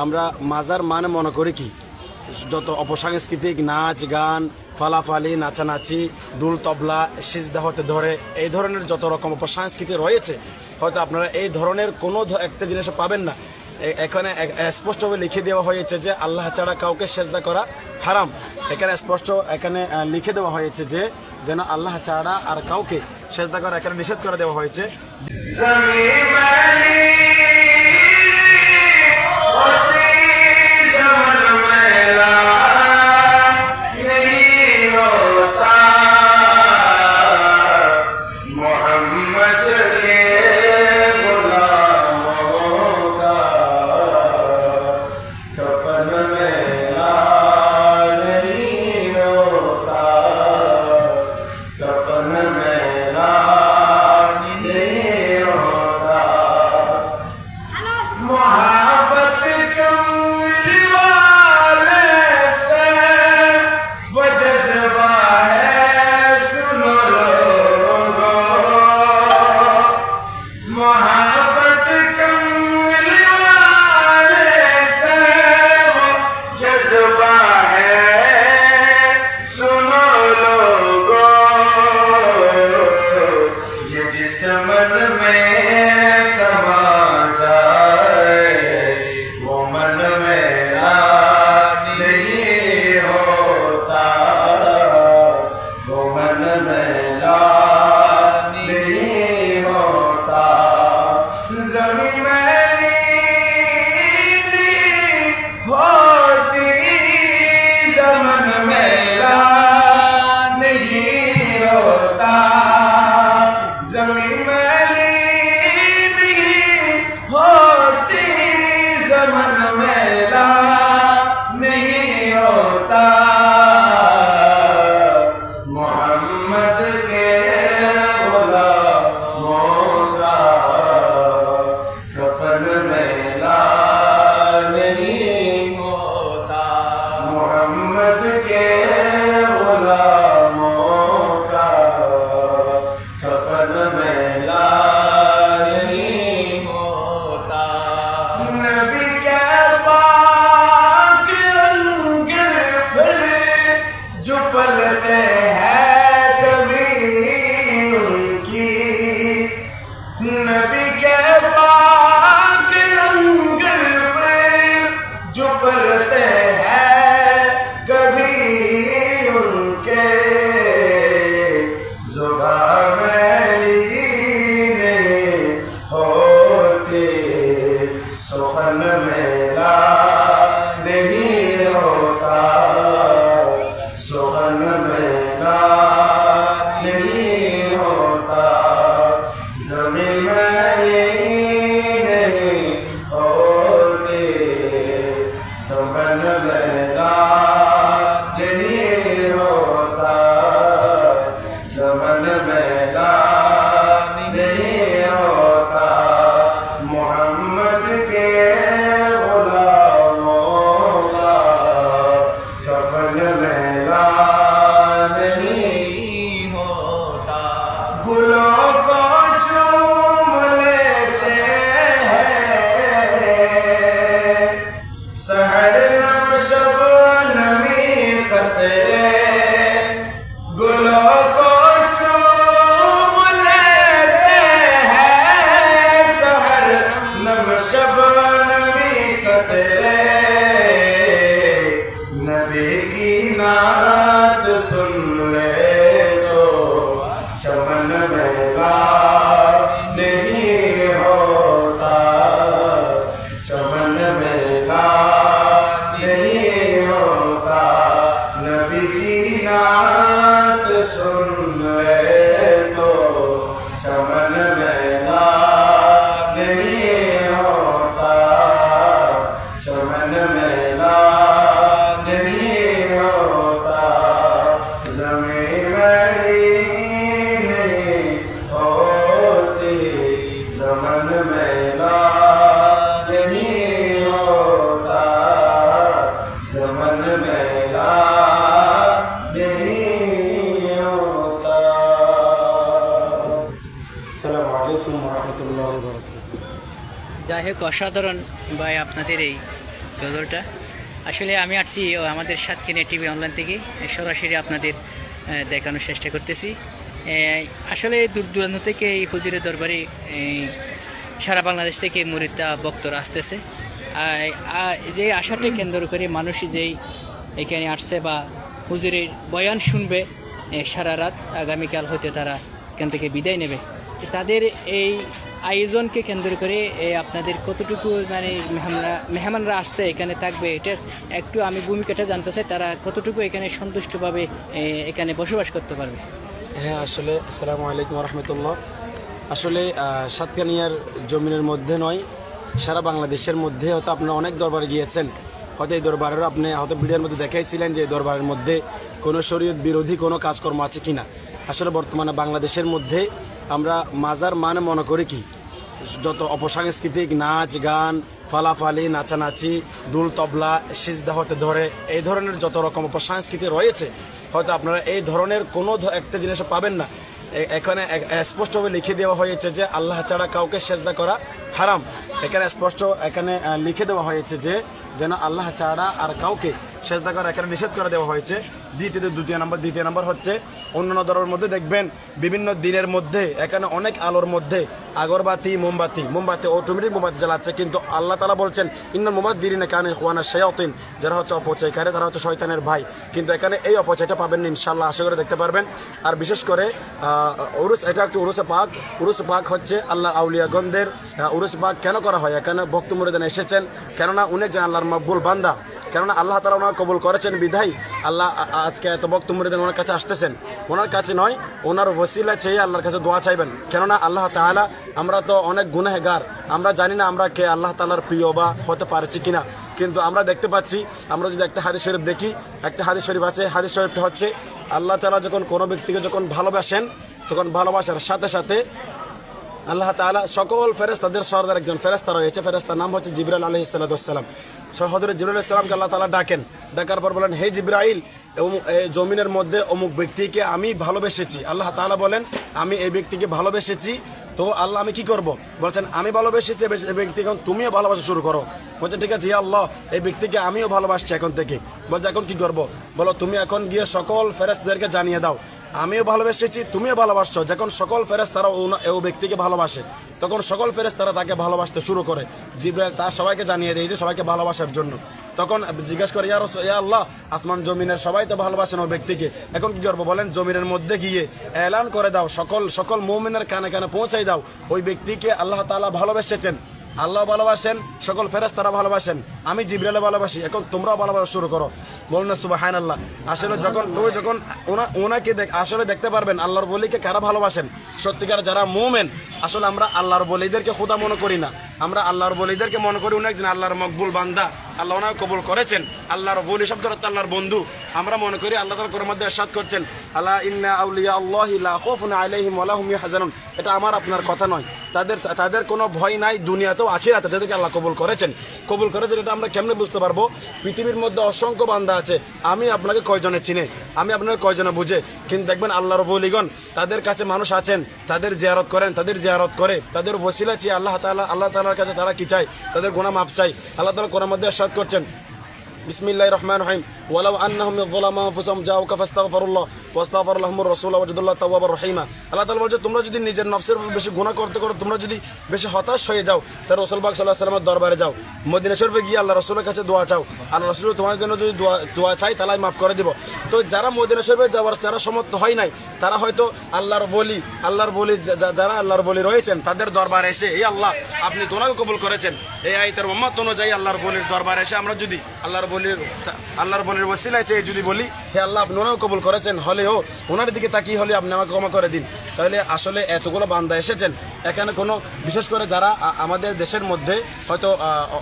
আমরা মাজার মানে মনে করি কি যত অপসাংস্কৃতিক নাচ গান ফালাফালি নাচানাচি দুল তবলা সিজদা হতে ধরে এই ধরনের যত রকম অপসংস্কৃতি রয়েছে হয়তো আপনারা এই ধরনের কোনো একটা জিনিস পাবেন না। এখানে স্পষ্টভাবে লিখে দেওয়া হয়েছে যে আল্লাহ ছাড়া কাউকে সেজদা করা হারাম। এখানে স্পষ্ট লিখে দেওয়া হয়েছে যে যেন আল্লাহ ছাড়া আর কাউকে সেজদা করা এখানে নিষেধ করে দেওয়া হয়েছে। যাই হোক, অসাধারণ ভাই আপনাদের এই গজলটা। আসলে আমি আসছি আমাদের সাতক্ষীরা টিভি অনলাইন থেকে সরাসরি আপনাদের দেখানোর চেষ্টা করতেছি। আসলে দূর দূরান্ত থেকে এই হুজুরের দরবারে সারা বাংলাদেশ থেকে মুরিদ ভক্তরা আসতেছে। যে আশাটা কেন্দ্র করে মানুষ যেই এখানে আসছে বা হুজুরের বয়ান শুনবে সারা রাত, আগামীকাল হতে তারা এখান থেকে বিদায় নেবে। তাদের এই আয়োজনকে কেন্দ্র করে আপনাদের কতটুকু মানে মেহমানরা আসছে এখানে থাকবে, এটা একটু আমি ভূমিকাটা জানতে চাই। তারা কতটুকু এখানে সন্তুষ্টভাবে এখানে বসবাস করতে পারবে? হ্যাঁ, আসলে আসসালামু আলাইকুম রহমতুল্লাহ। আসলে সাতকানিয়ার জমিনের মধ্যে নয়, সারা বাংলাদেশের মধ্যে হয়তো আপনারা অনেক দরবারে গিয়েছেন, হয়তো এই দরবারেরও আপনি হয়তো ভিডিওর মধ্যে দেখাইছিলেন যে এই দরবারের মধ্যে কোনো শরীয়ত বিরোধী কোনো কাজকর্ম আছে কিনা। আসলে বর্তমানে বাংলাদেশের মধ্যে আমরা মাজার মানে মনে করি কি, যত অপসাংস্কৃতিক নাচ গান, ফালাফালি, নাচানাচি, ডুল তবলা, সিজদা হতে ধরে এই ধরনের যত রকম অপসংস্কৃতি রয়েছে, হয়তো আপনারা এই ধরনের কোনো একটা জিনিস পাবেন না। এখানে স্পষ্টভাবে লিখে দেওয়া হয়েছে যে আল্লাহ ছাড়া কাউকে সেজদা করা হারাম। এখানে স্পষ্ট লিখে দেওয়া হয়েছে যে যেন আল্লাহ ছাড়া আর কাউকে সেজদা করা এখানে নিষেধ করে দেওয়া হয়েছে। দ্বিতীয় নম্বর হচ্ছে অন্যান্য ধর্মের মধ্যে দেখবেন বিভিন্ন দিনের মধ্যে এখানে অনেক আলোর মধ্যে আগরবাতি, মোমবাতি অটোমেটিক মোমবাতি জ্বালাচ্ছে, কিন্তু আল্লাহ তাআলা বলছেন ইন্নাল মুবাযযিরিনা কানু ইখওয়ানা শায়াতিন, যারা হচ্ছে অপচয়কারী তারা হচ্ছে শয়তানের ভাই। কিন্তু এখানে এই অপচয়টা পাবেন না ইনশাআল্লাহ, আশা করে দেখতে পারবেন। আর বিশেষ করে উরুস, এটা একটু উরুস পাক হচ্ছে আল্লাহ আউলিয়াগণদের উরুস পাক কেন করা হয়? এখানে ভক্ত মুরিদান এসেছেন, কেননা উনি যে আল্লাহর মকবুল বান্দা, কেননা আল্লাহ তাআলা ওনার কবুল করেছেন বিধাই আল্লাহ আজকে এত ভক্ত মুরিদান ওনার কাছে আসতেছেন। ওনার কাছে নয়, ওনার ওসিলা চেয়ে আল্লাহর কাছে দোয়া চাইবেন, কেননা আল্লাহ তাআলা, আমরা তো অনেক গুনাহগার, আমরা জানি না আমরা কে আল্লাহ তাআলার প্রিয় বা হতে পারছি কিনা। কিন্তু আমরা দেখতে পাচ্ছি, আমরা যদি একটা হাদিস শরীফ দেখি, একটা হাদিস শরীফ আছে, হাদিস শরীফটা হচ্ছে আল্লাহ তাআলা যখন কোনো ব্যক্তিকে যখন ভালোবাসেন, তখন ভালোবাসার সাথে সাথে আল্লাহ তাআলা সকল ফেরেশতাদের সরদার একজন ফেরেশতা রয়েছে, ফেরেশতার নাম হচ্ছে জিবরাইল আলাইহিস সালাতু ওয়াস সালাম। হযরত জিবরাইল আলাইহিস সালামকে আল্লাহ তাআলা ডাকেন, ডাকার পর বলেন, হে জিবরাইল, জমিনের মধ্যে অমুক ব্যক্তিকে আমি ভালোবেসেছি। আল্লাহ তাআলা বলেন, আমি এই ব্যক্তিকে ভালোবেসেছি, তো আল্লাহ আমি কি করব? বলছেন আমি ভালোবেসেছি এই ব্যক্তিকে, এখন তুমিও ভালোবাসা শুরু করো। বলছে ঠিক আছে ইয়া আল্লাহ, এই ব্যক্তিকে আমিও ভালোবাসছি এখন থেকে। বলছে এখন কি করব? বলো তুমি এখন গিয়ে সকল ফেরেশতাদেরকে জানিয়ে দাও আমিও ভালোবেসেছি, তুমিও ভালোবাসছো। যখন সকল ফেরেশতারা ওই ব্যক্তিকে ভালোবাসে, তখন সকল ফেরেশতারা তাকে ভালোবাসতে শুরু করে। জিবরাইল তার সবাইকে জানিয়ে দেয় যে সবাইকে ভালোবাসার জন্য। তখন জিজ্ঞাসা করে ইয়া আল্লাহ, আসমান জমিনের সবাই তো ভালোবাসেন ওই ব্যক্তিকে, এখন কি করবো? বলেন জমিনের মধ্যে গিয়ে এলান করে দাও, সকল মুমিনের কানে কানে পৌঁছাই দাও ওই ব্যক্তিকে আল্লাহ তাআলা ভালোবেসেছেন, আল্লাহ ভালোবাসেন, সকল ফেরেশতারা ভালোবাসেন, আমি জিবরাইল ভালোবাসি, এখন তোমরাও ভালোবাসা শুরু করো। বলুন না সুবহানাল্লাহ। আসলে যখন ওনাকে আসলে দেখতে পারবেন আল্লাহর ওলিকে কারা ভালোবাসেন, সত্যিকার যারা মুমিন। আসলে আমরা আল্লাহর ওলিদেরকে খোদা মনে করি না, আমরা আল্লাহর ওলিদেরকে মনে করি উনি একজন আল্লাহর মকবুল বান্দা, আল্লাহ ওনাকে কবুল করেছেন। আল্লাহর ওলি শব্দ অর্থ আল্লাহর বন্ধু। আমরা মনে করি আল্লাহ তাআলা কোরআনের মধ্যে ইরশাদ করছেন, আলা ইন্না আউলিয়া আল্লাহি লা খাউফুন আলাইহিম ওয়া লা হুম ইয়াহজানুন। এটা আমার আপনার কথা নয়, তাদের কোনো ভয় নাই দুনিয়াতেও আখিরাতে, যাদেরকে আল্লাহ কবুল করেছেন। এটা আমরা কেমনে বুঝতে পারবো? পৃথিবীর মধ্যে অসংখ্য বান্দা আছে, আমি আপনাকে কয়জনে চিনে, আমি আপনাকে কয়জনে বুঝে, কিন্তু দেখবেন আল্লাহর ওলিগণ তাদের কাছে মানুষ আছেন, তাদের জিয়ারত করেন, তাদের ওসিলা চেয়ে আল্লাহ তাআলার কাছে তারা কি চায়? তাদের গুনাহ মাফ চাই। আল্লাহ তাআলা কোরআনের মধ্যে ইরশাদ করছেন, বিসমিল্লাহির রহমানির রহিম, ওয়ালাউ আন্নাহুম যালামু আনফুসাহুম জাউকা ফাস্তাগফিরুল্লাহ ওয়াস্তাগফার লাহুমুর রাসূল ওয়াজাদুল্লাহ তাওয়াবার রহিমা। আল্লাহ তাআলা বলছে তোমরা যদি নিজের নফসের উপর বেশি গুনাহ করতে তোমরা যদি বেশি হতাশ হয়ে যাও, তাহলে রাসূল পাক সাল্লাল্লাহু আলাইহি ওয়াসাল্লামের দরবারে যাও, মদিনা শরীফে গিয়ে আল্লাহ রাসূলের কাছে দোয়া চাও, আল্লাহ রাসূল তোমার জন্য যদি দোয়া চাই তাহলে মাফ করে দিব। তো যারা মদিনা শরীফে যাওয়ার যারা সমর্থ হয় নাই, তারা হয়তো আল্লাহর ওলি যারা আল্লাহর ওলি রয়েছেন তাদের দরবারে এসে, এই আল্লাহ আপনি তো ওনাকে কবুল করেছেন, এই আয়াতের উম্মত অনুযায়ী আল্লাহর ওলির দরবারে এসে আমরা যদি আল্লাহর ওলির ওসিলায় চেয়ে যদি বলি, হে আল্লাহ আপনি ওনাকে কবুল করেছেন, হলেও ওনার দিকে তাকিয়ে হলে আপনি আমাকে ক্ষমা করে দিন, তাহলে আসলে এতগুলো বান্দা এসেছেন এখানে কোনো, বিশেষ করে যারা আমাদের দেশের মধ্যে হয়তো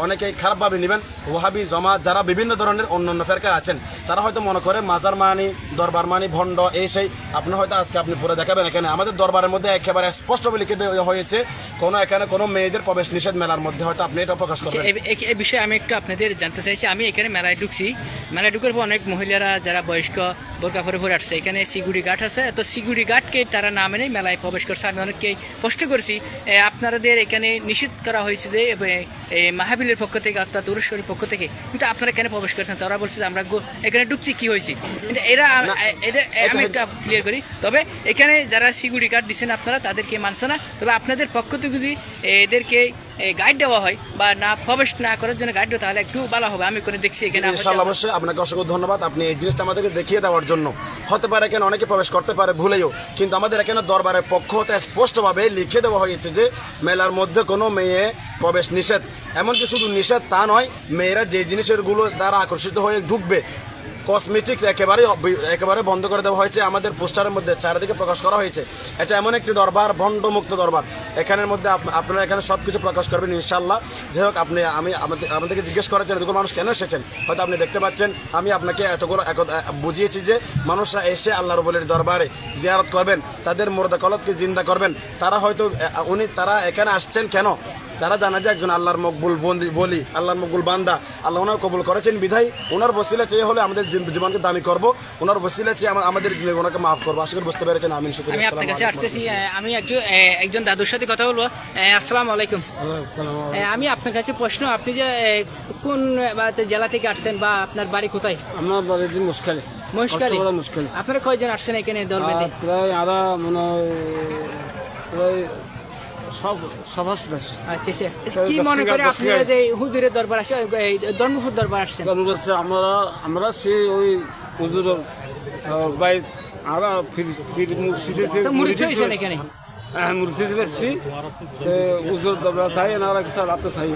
অনেকেই খারাপভাবে নেবেন, ওয়াহাবি জমাত যারা বিভিন্ন ধরনের অন্যান্য ফেরকা আছেন, তারা হয়তো মনে করে মাজার মানি, দরবার মানি, ভণ্ড, এই সেই। আপনি হয়তো আজকে আপনি পরে দেখাবেন, এখানে আমাদের দরবারের মধ্যে একেবারে স্পষ্টভাবে লিখে দেওয়া হয়েছে এখানে কোনো মেয়েদের প্রবেশ নিষেধ মেলার মধ্যে, হয়তো আপনি এটা প্রকাশ করবেন। এই বিষয়ে আমি একটু আপনাদের জানতে চাইছি, আমি এখানে মেলায় ঢুকছি। মেলায় ঢুকার পর অনেক মহিলারা যারা বয়স্ক বোরকা পরে আসছে, এখানে সিকিউরিটি গার্ড আছে, তো সিকিউরিটি গার্ডকে তারা না মেনে মেলায় প্রবেশ করছে। আমি অনেককেই প্রশ্ন করছি আপনাদের এখানে নিষেধ করা হয়েছে যে মাহাবিলের পক্ষ থেকে অর্থাৎ উরস্বরের পক্ষ থেকে, কিন্তু আপনারা কেন প্রবেশ করছেন? তারা বলছে যে আমরা এখানে ঢুকছি, কি হয়েছে? কিন্তু আমি একটা ক্লিয়ার করি, তবে এখানে যারা সিকিউরিটি গার্ড দিচ্ছেন আপনারা তাদেরকে মানছে না। তবে আপনাদের পক্ষ থেকে যদি এদেরকে গাইড দেওয়া হয় বা না প্রবেশ না করার জন্য গাইড দেওয়া, তাহলে একটু ভালো হবে। আমি করে দেখছি এখানে। ইনশাআল্লাহ, অবশ্যই আপনাকে অসংখ্য ধন্যবাদ। আপনি এই জিনিসটা আমাদেরকে দেখিয়ে দেওয়ার জন্য। হতে পারে এখানে অনেকে প্রবেশ করতে পারে ভুলেও, কিন্তু আমাদের এখানে দরবারের পক্ষ হতে স্পষ্টভাবে লিখে দেওয়া হয়েছে যে মেলার মধ্যে কোনো মেয়ে প্রবেশ নিষেধ। এমনকি শুধু নিষেধ তা নয়, মেয়েরা যে জিনিসেরগুলো দ্বারা আকর্ষিত হয়ে ঢুকবে, কসমেটিক্স একেবারে বন্ধ করে দেওয়া হয়েছে। আমাদের পোস্টারের মধ্যে চারিদিকে প্রকাশ করা হয়েছে। এটা এমন একটি দরবার, ভণ্ডমুক্ত দরবার। এখানের মধ্যে আপনারা এখানে সব কিছু প্রকাশ করবেন ইনশাআল্লাহ। যাই হোক, আমাদেরকে জিজ্ঞেস করেছেন এতগুলো মানুষ কেন এসেছেন। হয়তো আপনি দেখতে পাচ্ছেন আমি আপনাকে এতগুলো বুঝিয়েছি যে মানুষরা এসে আল্লাহ রাব্বুল দরবারে জিয়ারত করবেন, তাদের মুর্দা কলবকে জিন্দা করবেন। তারা হয়তো তারা এখানে আসছেন কেন? তারা জানা যে একজন আল্লাহর মকবুল বলি, আল্লাহর মকবুল বান্দা, আল্লাহ ওনার কবুল করেছেন বিধায় ওনার ওসিলা চেয়ে হলে আমাদের জীবনকে দামি করবো, ওনার ওসিলা চেয়ে আমাদের জিন্দগি ওনাকে মাফ করবো। আশা করি বুঝতে পেরেছেন। আমিন। শুকরিয়া। আমি আপনার কাছে আসতেছি, আমি একজন দাদুর সাথে কথা বলবো। আসসালামু আলাইকুম। আমি আপনার কাছে প্রশ্ন, আপনি যে কোন জেলা থেকে আসছেন বা আপনার বাড়ি কোথায়? আমার বাড়ি মুশকালি। মুশকালি। আপনারা কয়জন আসছেন এখানে দল বেঁধে? প্রায় আরা মনে হয় প্রায় সব আচ্ছা আচ্ছা। কি মনে করে আপনারা যে হুজুরের দরবার আসে, ধর্মপুর দরবার আসছেন? আমরা সেই ওই হুজুর বাই আরা মুরিদ হয়েছেন এখানে? মুরিদ বেশি হুজুর দরবার থাই এনারা কিছু রাতে থাই।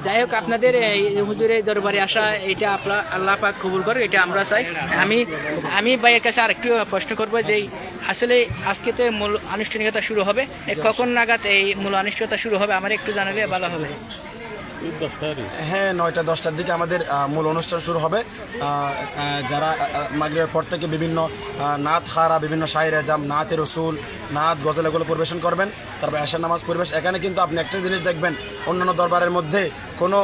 যাই হোক, আপনাদের এই হুজুরের দরবারে আসা এটা আল্লাহ পাক কবুল করে, এটা আমরা চাই। আমি ভাইয়ের কাছে আরেকটু প্রশ্ন করবো যে আসলে আজকে তো মূল আনুষ্ঠানিকতা শুরু হবে, কখন নাগাদ এই মূল আনুষ্ঠানিকতা শুরু হবে আমার একটু জানালে ভালো হবে। হ্যাঁ, 9টা-10টার দিকে আমাদের মূল অনুষ্ঠান শুরু হবে। যারা মাগরিবের পর থেকে বিভিন্ন নাত খারা, বিভিন্ন শায়ের এজাম, নাতে রসুল, নাত গজল এগুলো পরিবেশন করবেন। তারপর এশার নামাজ পরিবেশ। এখানে কিন্তু আপনি একটা জিনিস দেখবেন, অন্যান্য দরবারের মধ্যে কোনো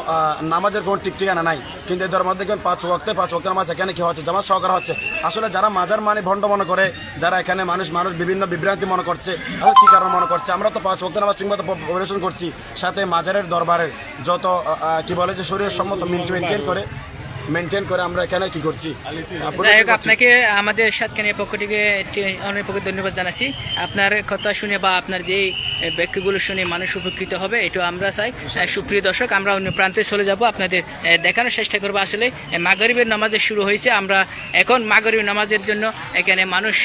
নামাজের কোনো ঠিকানা নাই, কিন্তু এই দরবার দেখবেন 5 ওয়াক্তে নামাজ এখানে কি হচ্ছে, জামাত সহকারে হচ্ছে। আসলে যারা মাজার মানে ভণ্ড মনে করে, যারা এখানে মানুষ বিভিন্ন বিভ্রান্তি মনে করছে, কি কারণ মনে করছে, আমরা তো 5 ওয়াক্ত নামাজ ঠিকমতো পরিবেশন করছি। সাথে মাজারের দরবারের যত কি বলে যে শরীরের সম্মত মেনটেন করে আমরা এখানে কি করছি। যাই হোক, আপনাকে আমাদের সাতকানিয়ার পক্ষ থেকে অনেক পক্ষে ধন্যবাদ জানাচ্ছি। আপনার কথা শুনে বা আপনার যেই ব্যাখ্যাগুলো শুনে মানুষ উপকৃত হবে, এটা আমরা চাই। সুপ্রিয় দর্শক, আমরা অন্য প্রান্তে চলে যাব, আপনাদের দেখানোর চেষ্টা করবো। আসলে মাগরিবের নামাজে শুরু হয়েছে, আমরা এখন মাগরিবের নামাজের জন্য এখানে মানুষ